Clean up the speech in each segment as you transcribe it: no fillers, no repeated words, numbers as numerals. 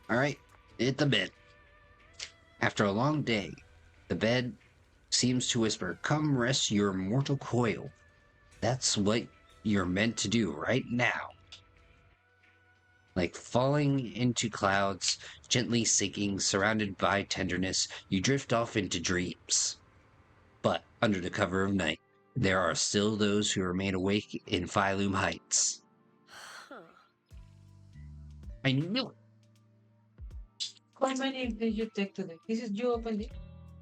Alright, hit the bed. After a long day, the bed seems to whisper, "Come rest your mortal coil." That's what you're meant to do right now. Like falling into clouds, gently sinking, surrounded by tenderness, you drift off into dreams. But under the cover of night, there are still those who remain awake in Phylum Heights. I knew it. How many did you take today? This is you opened it?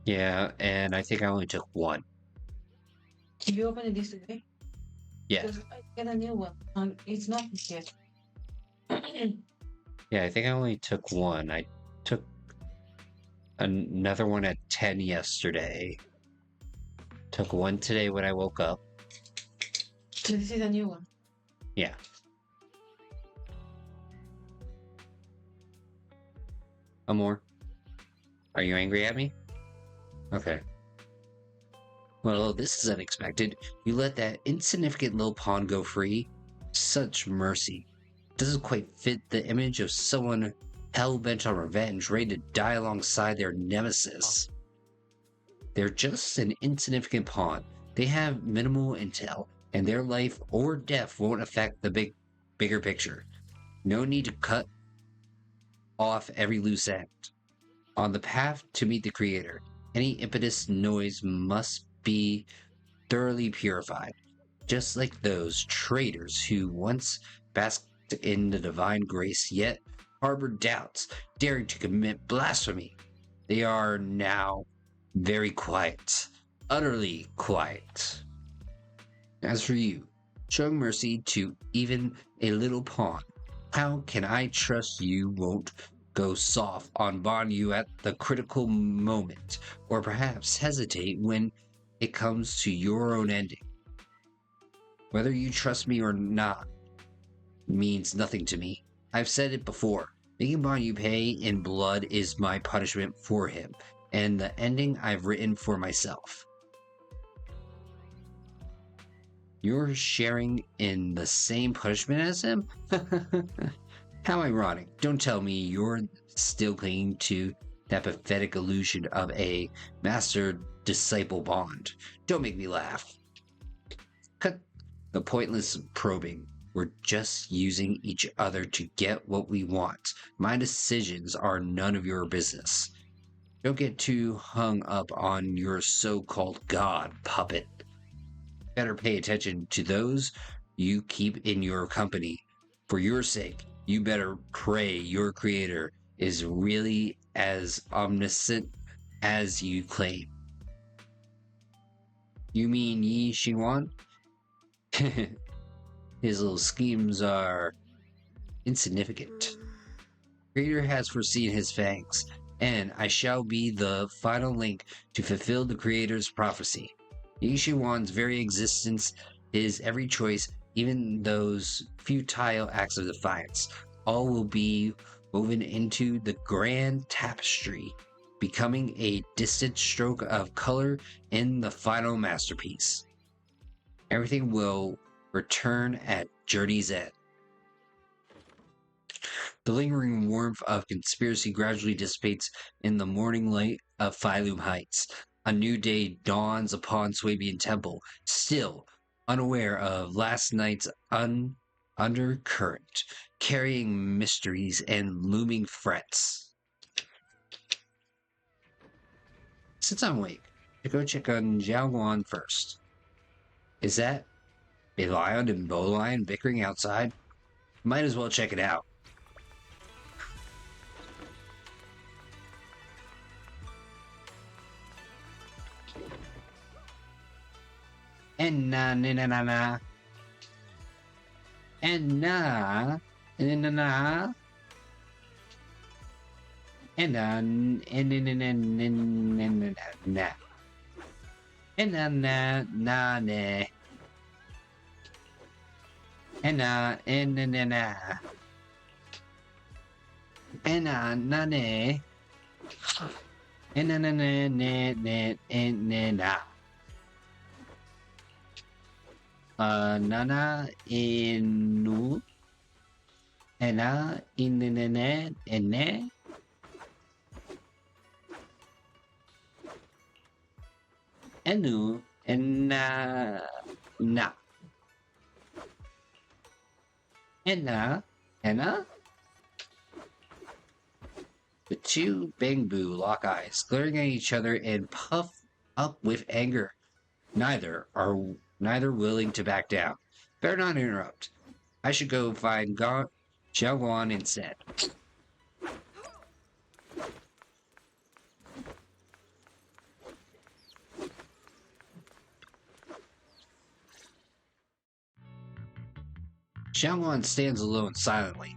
Yeah, and I think I only took one. You opened this today? Yeah. Because I get a new one and it's not yet. Yeah, I think I only took one. I took another one at 10 yesterday. Took one today when I woke up. So this is a new one. Yeah. Amor, are you angry at me? Okay. Well, this is unexpected. You let that insignificant little pawn go free? Such mercy. Doesn't quite fit the image of someone hell-bent on revenge, ready to die alongside their nemesis. They're just an insignificant pawn. They have minimal intel, and their life or death won't affect the bigger picture. No need to cut off every loose end. On the path to meet the Creator, any impetus noise must be thoroughly purified, just like those traitors who once basked in the divine grace yet harbored doubts, daring to commit blasphemy. They are now very quiet, utterly quiet. As for you, showing mercy to even a little pawn, how can I trust you won't go soft on Banyu at the critical moment, or perhaps hesitate when it comes to your own ending? Whether you trust me or not means nothing to me. I've said it before. Making Banyu pay in blood is my punishment for him, and the ending I've written for myself. You're sharing in the same punishment as him? How ironic. Don't tell me you're still clinging to that pathetic illusion of a master-disciple bond. Don't make me laugh. Cut the pointless probing. We're just using each other to get what we want. My decisions are none of your business. Don't get too hung up on your so-called god, puppet. Better pay attention to those you keep in your company. For your sake, you better pray your creator is really as omniscient as you claim. You mean Yi Xinwan? His little schemes are insignificant. Creator has foreseen his fangs, and I shall be the final link to fulfill the Creator's prophecy. Yi Xinwan's very existence, his every choice, even those futile acts of defiance, all will be woven into the grand tapestry, becoming a distant stroke of color in the final masterpiece. Everything will return at journey's end. The lingering warmth of conspiracy gradually dissipates in the morning light of Phylum Heights. A new day dawns upon Swabian Temple, still unaware of last night's undercurrent, carrying mysteries and looming threats. Since I'm awake, to go check on Jiaoguan first. Is that a lion and bowline bickering outside? Might as well check it out. And na na na na na. And na na na na. And na and na na na na na. And na na na na. And na and na na na. And na na na. And na na na na na and na na. Nana inu. Ena inene ene. Enu and na. Enna? The two Bangbu lock eyes, glaring at each other and puff up with anger. Neither willing to back down. Better not interrupt. I should go find Xiaoguan instead. Xiaoguan stands alone silently,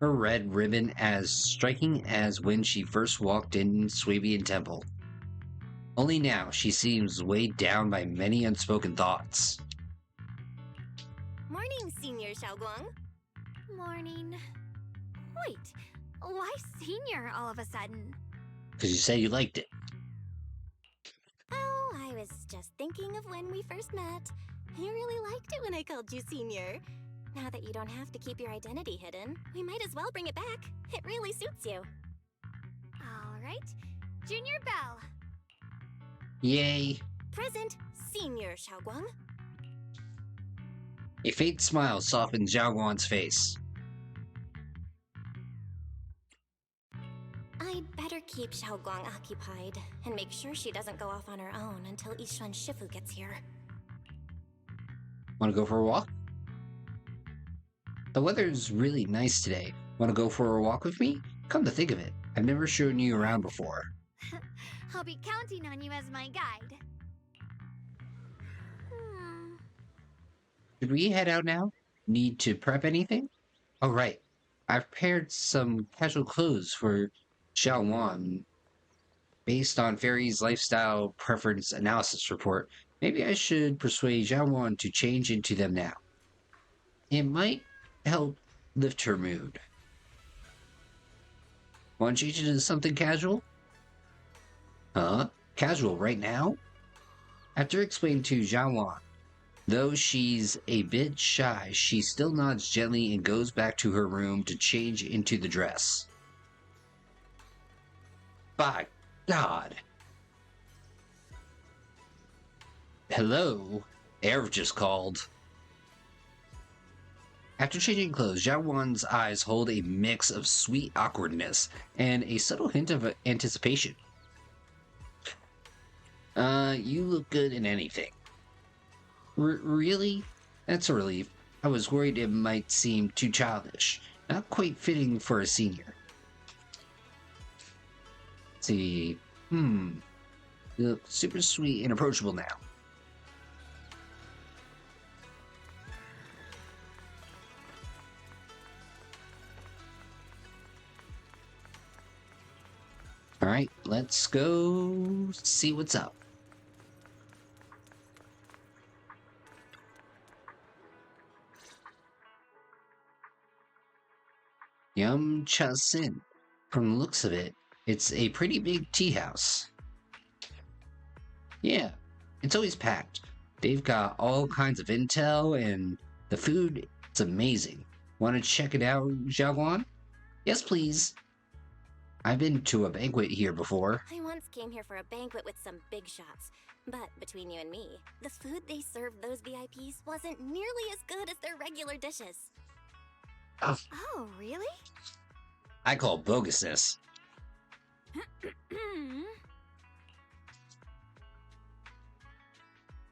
her red ribbon as striking as when she first walked in Swabian Temple. Only now she seems weighed down by many unspoken thoughts. Morning, Senior Xiaoguang. Morning. Wait, why Senior all of a sudden? Because you said you liked it. Oh, I was just thinking of when we first met. You really liked it when I called you Senior. Now that you don't have to keep your identity hidden, we might as well bring it back. It really suits you. All right, Junior Bell. Yay. Present, Senior Xiaoguang. A faint smile softened Xiaoguan's face. I'd better keep Xiaoguang occupied and make sure she doesn't go off on her own until Yishuan Shifu gets here. Want to go for a walk? The weather's really nice today. Want to go for a walk with me? Come to think of it, I've never shown you around before. I'll be counting on you as my guide. Should we head out now? Need to prep anything? Oh, right. I've prepared some casual clothes for Xiaowan based on Fairy's lifestyle preference analysis report. Maybe I should persuade Xiaowan to change into them now. It might help lift her mood. Want to change into something casual? Huh? Casual right now? After explaining to Xiaowan, though she's a bit shy, she still nods gently and goes back to her room to change into the dress. By God. Hello? Eric just called. After changing clothes, Xiaowan's eyes hold a mix of sweet awkwardness and a subtle hint of anticipation. You look good in anything. Really? That's a relief. I was worried it might seem too childish. Not quite fitting for a senior. Let's see. You look super sweet and approachable now. Alright, let's go see what's up. Yum Cha Sin. From the looks of it, it's a pretty big tea house. Yeah, it's always packed. They've got all kinds of intel, and the food is amazing. Want to check it out, Xiaoguan? Yes, please. I've been to a banquet here before. I once came here for a banquet with some big shots. But between you and me, the food they served those VIPs wasn't nearly as good as their regular dishes. Oh, really? I call bogusness.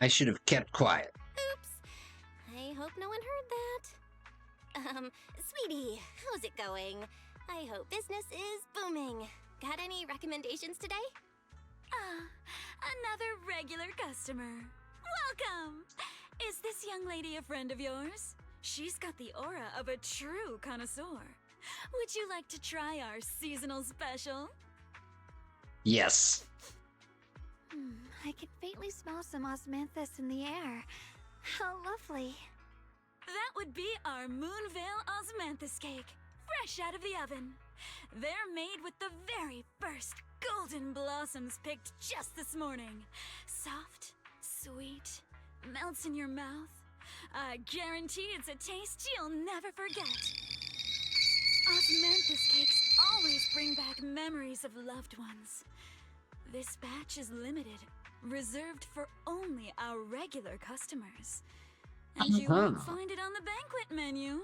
I should have kept quiet. Oops. I hope no one heard that. Sweetie, how's it going? I hope business is booming. Got any recommendations today? Another regular customer. Welcome! Is this young lady a friend of yours? She's got the aura of a true connoisseur. Would you like to try our seasonal special? Yes. I can faintly smell some osmanthus in the air. How lovely. That would be our Moonveil Osmanthus cake, fresh out of the oven. They're made with the very first golden blossoms picked just this morning. Soft, sweet, melts in your mouth. I guarantee it's a taste you'll never forget. Osmanthus cakes always bring back memories of loved ones. This batch is limited, reserved for only our regular customers. And you won't find it on the banquet menu.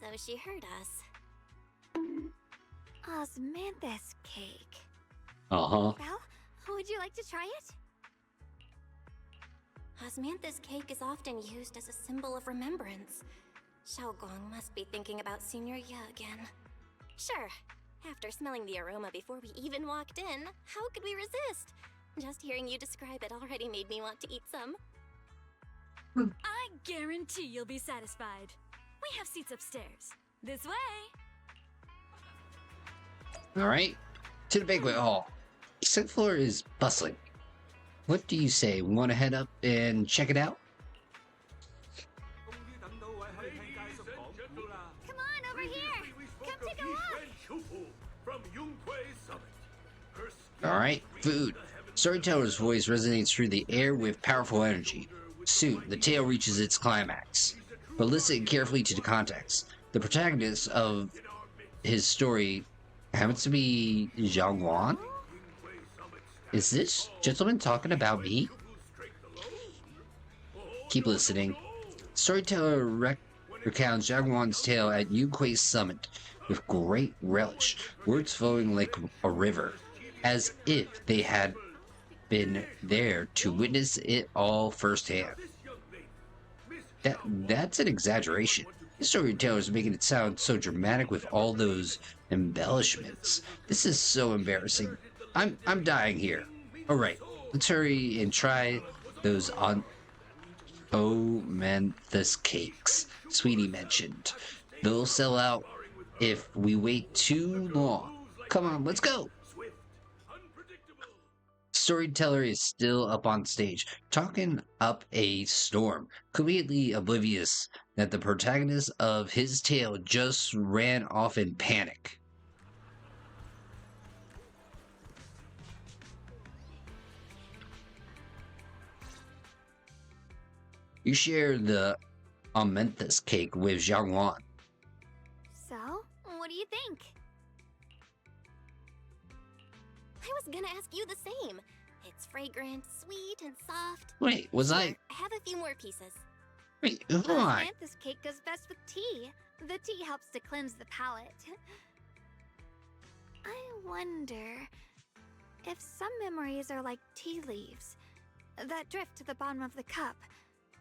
So she heard us. Osmanthus cake. Uh-huh. Well, would you like to try it? Osmanthus cake is often used as a symbol of remembrance. Xiaogong must be thinking about Senior Ye again. Sure. After smelling the aroma before we even walked in, how could we resist? Just hearing you describe it already made me want to eat some. I guarantee you'll be satisfied. We have seats upstairs. This way. Alright, to the banquet hall. The second floor is bustling. What do you say? Want to head up and check it out? Come on, over here! Come take a look! Alright, food. Storyteller's voice resonates through the air with powerful energy. Soon, the tale reaches its climax. But listen carefully to the context. The protagonist of his story happens to be Zhang. Is this gentleman talking about me? Keep listening. Storyteller recounts Zhang tale at Yunque's summit with great relish, words flowing like a river, as if they had been there to witness it all firsthand. That's an exaggeration. The storyteller is making it sound so dramatic with all those embellishments. This is so embarrassing. I'm dying here. Alright, let's hurry and try those Osmanthus cakes Sweetie mentioned. They'll sell out if we wait too long. Come on, let's go! Storyteller is still up on stage, talking up a storm, completely oblivious that the protagonist of his tale just ran off in panic. You share the Osmanthus cake with Zhang. So, what do you think? I was gonna ask you the same. It's fragrant, sweet, and soft. Wait, was I? Have a few more pieces. Wait, who am I? Osmanthus cake goes best with tea. The tea helps to cleanse the palate. I wonder if some memories are like tea leaves that drift to the bottom of the cup,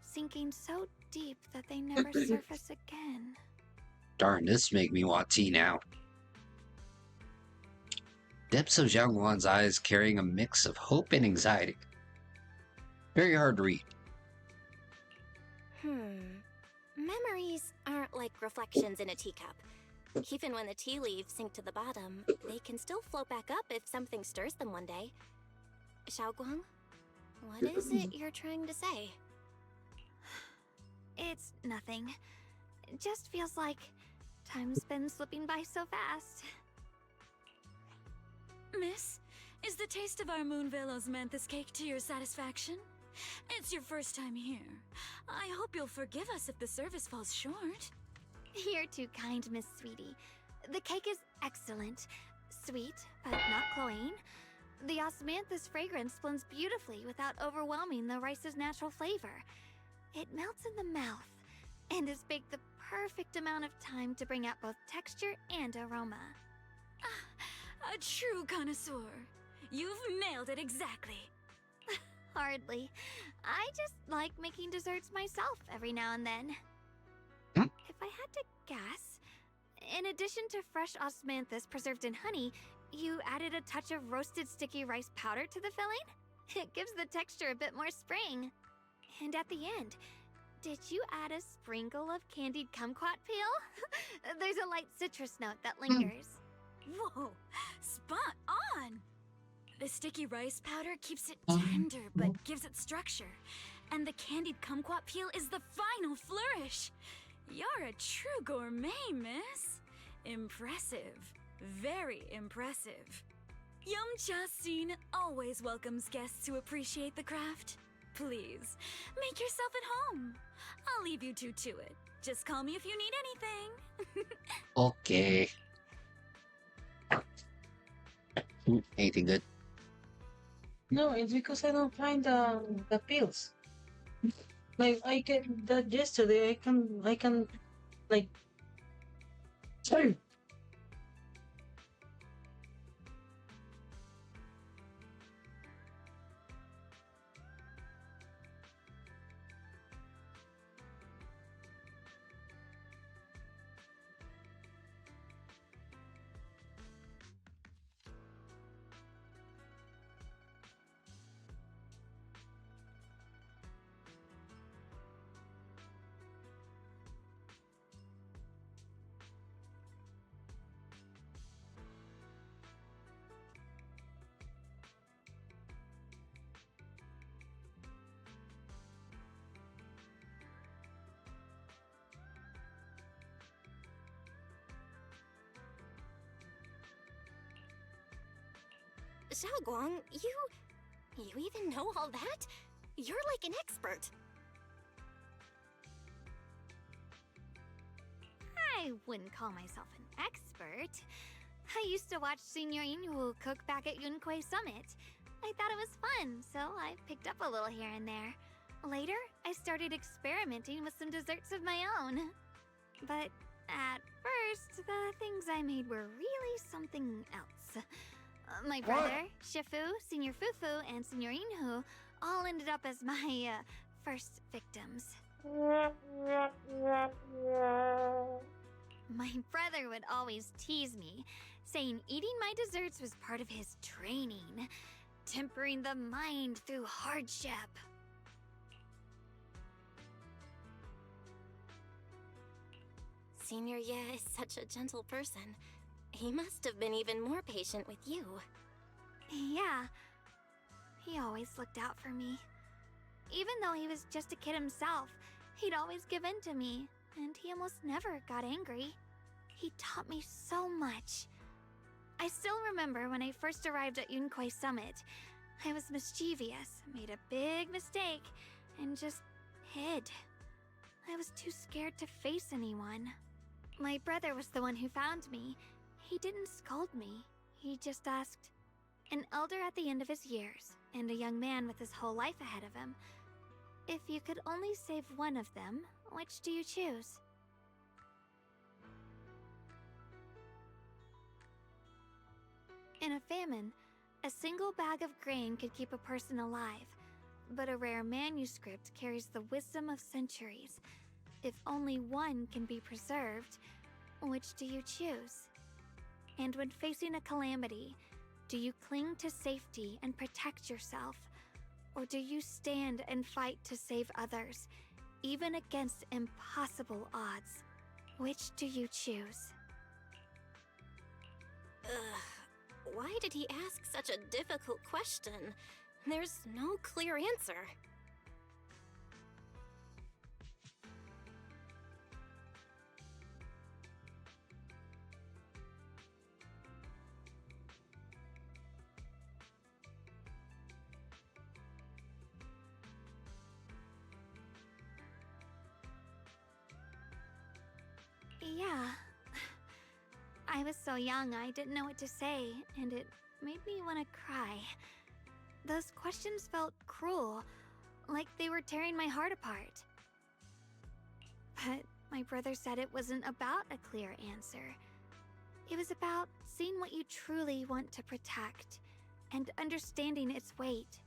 sinking so deep that they never surface again. Darn, this make me want tea now. Depths of Zhang eyes carrying a mix of hope and anxiety. Very hard to read. Memories aren't like reflections in a teacup. Even when the tea leaves sink to the bottom, they can still float back up if something stirs them one day. Xiaoguang, what is it you're trying to say? It's nothing. It just feels like time's been slipping by so fast. Miss, is the taste of our Moonvale Osmanthus cake to your satisfaction? It's your first time here. I hope you'll forgive us if the service falls short. You're too kind, Miss Sweetie. The cake is excellent. Sweet, but not cloying. The osmanthus fragrance blends beautifully without overwhelming the rice's natural flavor. It melts in the mouth and is baked the perfect amount of time to bring out both texture and aroma. A true connoisseur. You've nailed it exactly. Hardly. I just like making desserts myself every now and then. Hmm? If I had to guess, in addition to fresh osmanthus preserved in honey, you added a touch of roasted sticky rice powder to the filling? It gives the texture a bit more spring. And at the end, did you add a sprinkle of candied kumquat peel? There's a light citrus note that lingers. Whoa, spot on! The sticky rice powder keeps it tender but gives it structure. And the candied kumquat peel is the final flourish. You're a true gourmet, miss. Impressive. Very impressive. Yum-Cha Scene always welcomes guests who appreciate the craft. Please, make yourself at home. I'll leave you two to it. Just call me if you need anything. Okay. Anything good? No, it's because I don't find the pills. Like I get that yesterday. I can like sorry. Xiaoguang, you even know all that? You're like an expert. I wouldn't call myself an expert. I used to watch Senior Inhu cook back at Yunquei Summit. I thought it was fun, so I picked up a little here and there. Later, I started experimenting with some desserts of my own. But at first, the things I made were really something else. My brother, Shifu, Senior Fufu, and Senior Inhu all ended up as my first victims. My brother would always tease me, saying eating my desserts was part of his training, tempering the mind through hardship. Senior Ye is such a gentle person. He must have been even more patient with you. Yeah, he always looked out for me. Even though he was just a kid himself, he'd always give in to me, and he almost never got angry. He taught me so much. I still remember when I first arrived at Yunquei Summit. I was mischievous, made a big mistake, and just hid. I was too scared to face anyone. My brother was the one who found me. He didn't scold me. He just asked, an elder at the end of his years, and a young man with his whole life ahead of him. If you could only save one of them, which do you choose? In a famine, a single bag of grain could keep a person alive, but a rare manuscript carries the wisdom of centuries. If only one can be preserved, which do you choose? And when facing a calamity, do you cling to safety and protect yourself? Or do you stand and fight to save others, even against impossible odds? Which do you choose? Why did he ask such a difficult question? There's no clear answer. Yeah. I was so young I didn't know what to say, and it made me want to cry. Those questions felt cruel, like they were tearing my heart apart. But my brother said it wasn't about a clear answer. It was about seeing what you truly want to protect, and understanding its weight.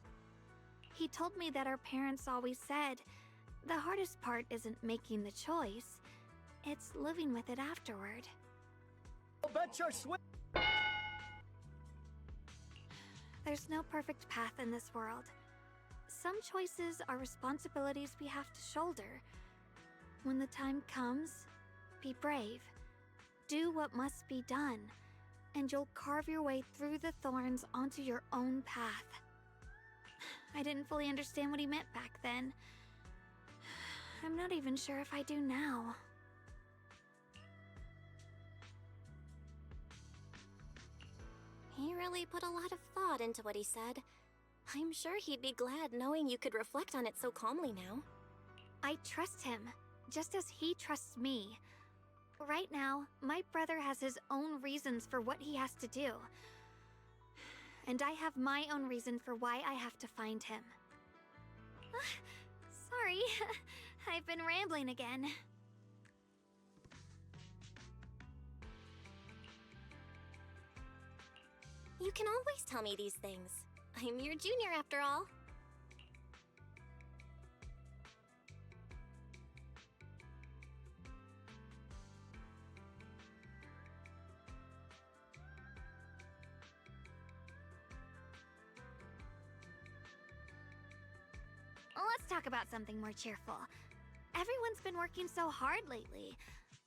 He told me that our parents always said, the hardest part isn't making the choice, it's living with it afterward. There's no perfect path in this world. Some choices are responsibilities we have to shoulder. When the time comes, be brave. Do what must be done, and you'll carve your way through the thorns onto your own path. I didn't fully understand what he meant back then. I'm not even sure if I do now. He really put a lot of thought into what he said. I'm sure he'd be glad knowing you could reflect on it so calmly now. I trust him, just as he trusts me. Right now, my brother has his own reasons for what he has to do. and I have my own reason for why I have to find him. Sorry, I've been rambling again. You can always tell me these things. I'm your junior after all. Let's talk about something more cheerful. Everyone's been working so hard lately.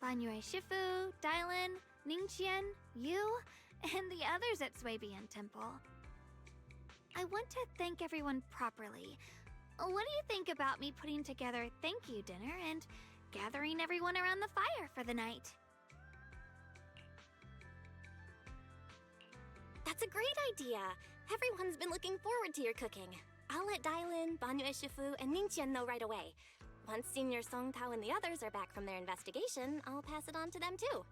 Banyue Shifu, Dylan, Ningqian, you, and the others at Swabian Temple. I want to thank everyone properly. What do you think about me putting together a thank you dinner and gathering everyone around the fire for the night? That's a great idea. Everyone's been looking forward to your cooking. I'll let Dylan, Banyue Shifu, and Ningqian know right away. Once Senior Song Tao and the others are back from their investigation, I'll pass it on to them too.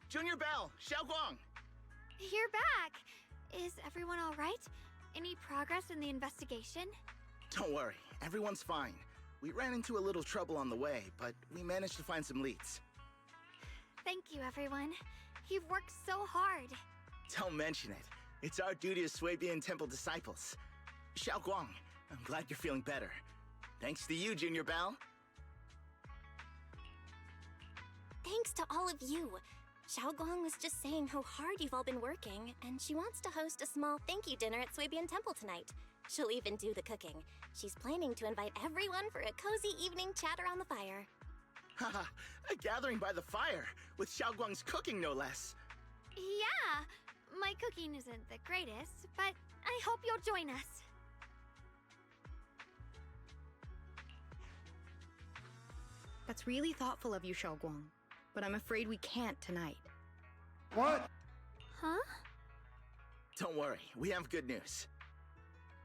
Junior Bell, Xiaoguang! You're back! Is everyone alright? Any progress in the investigation? Don't worry, everyone's fine. We ran into a little trouble on the way, but we managed to find some leads. Thank you, everyone. You've worked so hard. Don't mention it. It's our duty as Swabian Temple disciples. Xiaoguang, I'm glad you're feeling better. Thanks to you, Junior Bell. Thanks to all of you. Xiaoguang was just saying how hard you've all been working, and she wants to host a small thank you dinner at Swabian Temple tonight. She'll even do the cooking. She's planning to invite everyone for a cozy evening chat around the fire. Haha, a gathering by the fire, with Xiaoguang's cooking no less. Yeah, my cooking isn't the greatest, but I hope you'll join us. That's really thoughtful of you, Xiaoguang. But I'm afraid we can't tonight. What? Huh? Don't worry, we have good news.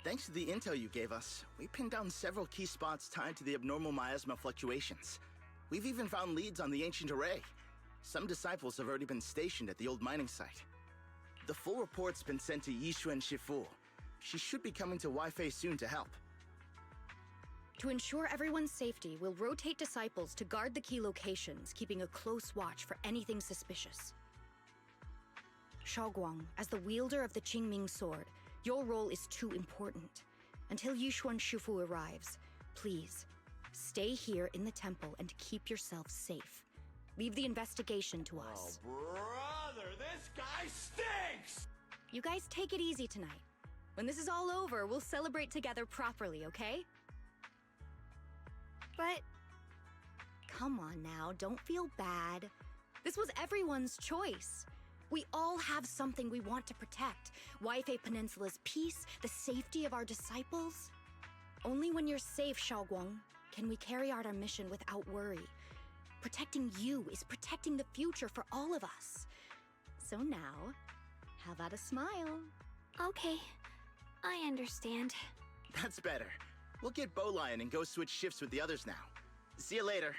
Thanks to the intel you gave us, we pinned down several key spots tied to the abnormal miasma fluctuations. We've even found leads on the ancient array. Some disciples have already been stationed at the old mining site. The full report's been sent to Yishuan Shifu. She should be coming to Wi-Fi soon to help. To ensure everyone's safety, we'll rotate disciples to guard the key locations, keeping a close watch for anything suspicious. Xiaoguang, as the wielder of the Qingming sword, your role is too important. Until Yishuan Shifu arrives, please, stay here in the temple and keep yourself safe. Leave the investigation to us. Oh, brother, this guy stinks! You guys take it easy tonight. When this is all over, we'll celebrate together properly, okay? But Come on now, don't feel bad. This was everyone's choice. We all have something we want to protect. Wi-Fi Peninsula's peace, the safety of our disciples. Only when you're safe, Xiaoguang, can we carry out our mission without worry. Protecting you is protecting the future for all of us. So now, how about a smile? okay, I understand. That's better. We'll get Bowlion and go switch shifts with the others now. See you later.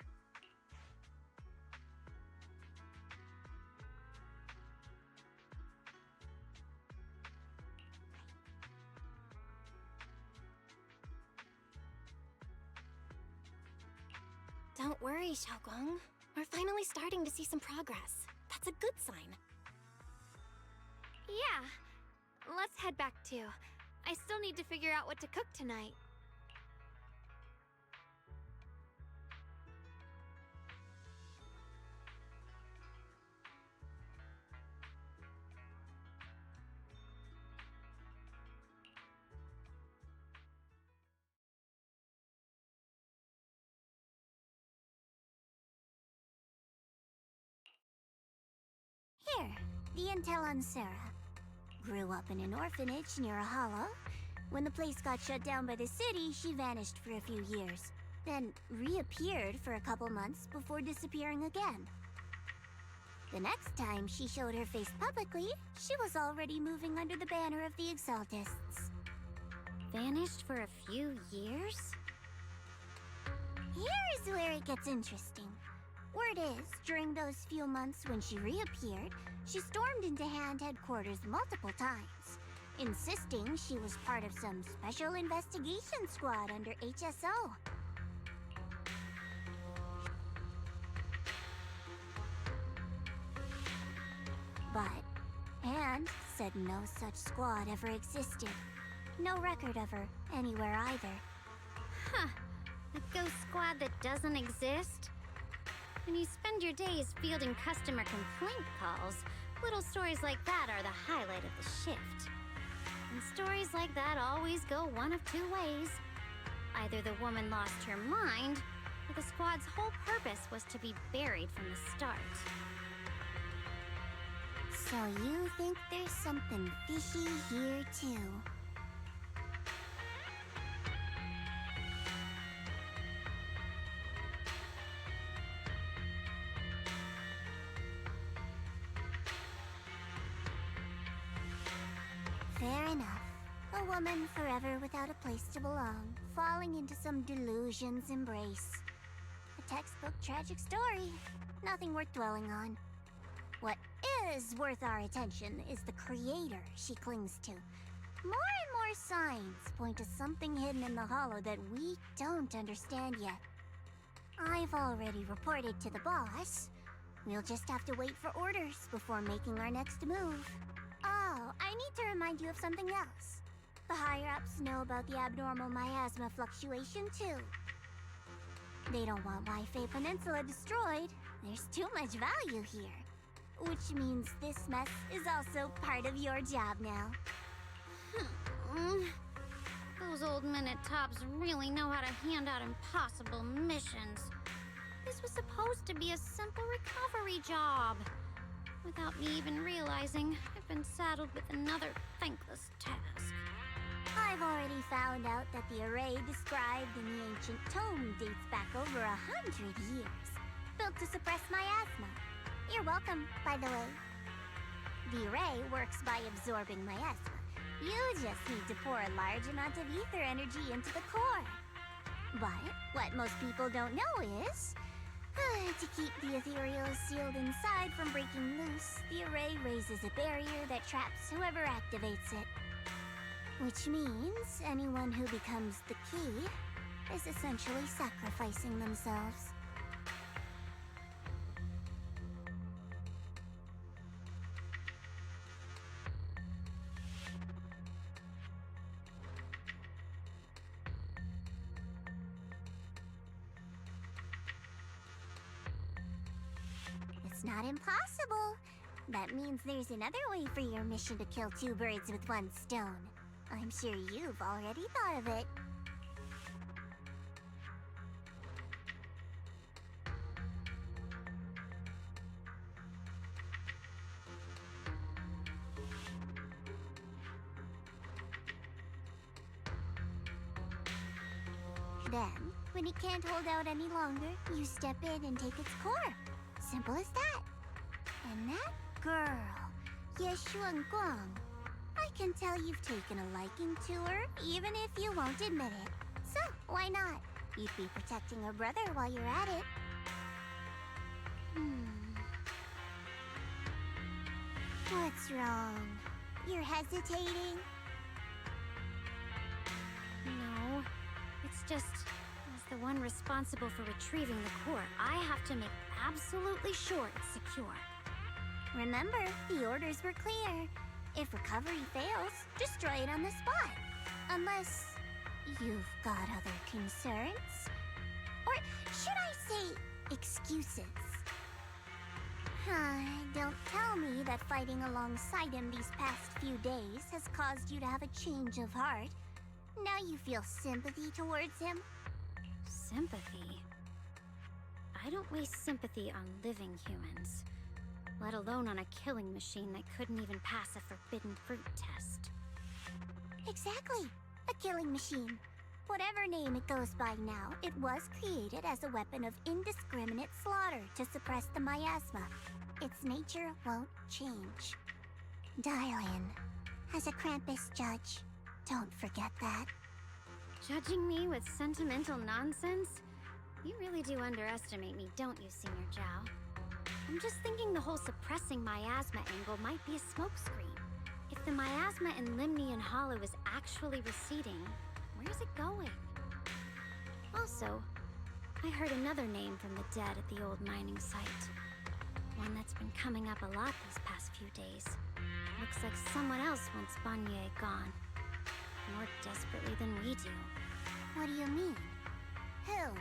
Don't worry, Xiaoguang. We're finally starting to see some progress. That's a good sign. Yeah, let's head back too. I still need to figure out what to cook tonight. Here, the intel on Sarah. grew up in an orphanage near a hollow. When the place got shut down by the city, she vanished for a few years, then reappeared for a couple months before disappearing again. The next time she showed her face publicly, she was already moving under the banner of the Exaltists. Vanished for a few years? Here's where it gets interesting. Word is, during those few months when she reappeared, she stormed into Hand headquarters multiple times, insisting she was part of some special investigation squad under HSO. But Hand said no such squad ever existed. No record of her anywhere either. Huh. A ghost squad that doesn't exist? When you spend your days fielding customer complaint calls, little stories like that are the highlight of the shift. And stories like that always go one of two ways. Either the woman lost her mind, or the squad's whole purpose was to be buried from the start. So you think there's something fishy here too? Fair enough. A woman forever without a place to belong, falling into some delusion's embrace. A textbook tragic story. Nothing worth dwelling on. What is worth our attention is the creator she clings to. More and more signs point to something hidden in the hollow that we don't understand yet. I've already reported to the boss. We'll just have to wait for orders before making our next move. Oh, I need to remind you of something else. The higher-ups know about the abnormal miasma fluctuation, too. They don't want Wi-Fi Peninsula destroyed. There's too much value here. Which means this mess is also part of your job now. Those old minute-tops really know how to hand out impossible missions. This was supposed to be a simple recovery job. Without me even realizing, I've been saddled with another thankless task. I've already found out that the array described in the ancient tome dates back over 100 years, built to suppress miasma. You're welcome, by the way. The array works by absorbing miasma. You just need to pour a large amount of ether energy into the core. But what most people don't know is, to keep the Ethereals sealed inside from breaking loose, the array raises a barrier that traps whoever activates it. Which means anyone who becomes the key is essentially sacrificing themselves. It's not impossible. That means there's another way for your mission to kill two birds with one stone. I'm sure you've already thought of it. Then, when it can't hold out any longer, you step in and take its core. Simple as that. And that girl, Yeshuan Guang, I can tell you've taken a liking to her, even if you won't admit it. So, why not? You'd be protecting her brother while you're at it. What's wrong? You're hesitating? No, it's just, as the one responsible for retrieving the core, I have to make absolutely sure it's secure. Remember, the orders were clear. If recovery fails, destroy it on the spot. Unless you've got other concerns. Or should I say, excuses? Don't tell me that fighting alongside him these past few days has caused you to have a change of heart. Now you feel sympathy towards him? Sympathy? I don't waste sympathy on living humans. let alone on a killing machine that couldn't even pass a forbidden fruit test. Exactly. A killing machine. Whatever name it goes by now, it was created as a weapon of indiscriminate slaughter to suppress the miasma. Its nature won't change. Dial in. As a Krampus judge, don't forget that. Judging me with sentimental nonsense? You really do underestimate me, don't you, Senior Zhao? I'm just thinking the whole suppressing miasma angle might be a smokescreen. If the miasma in Limnian Hollow is actually receding, where's it going? Also, I heard another name from the dead at the old mining site. One that's been coming up a lot these past few days. Looks like someone else wants Banye gone. More desperately than we do. What do you mean? Who?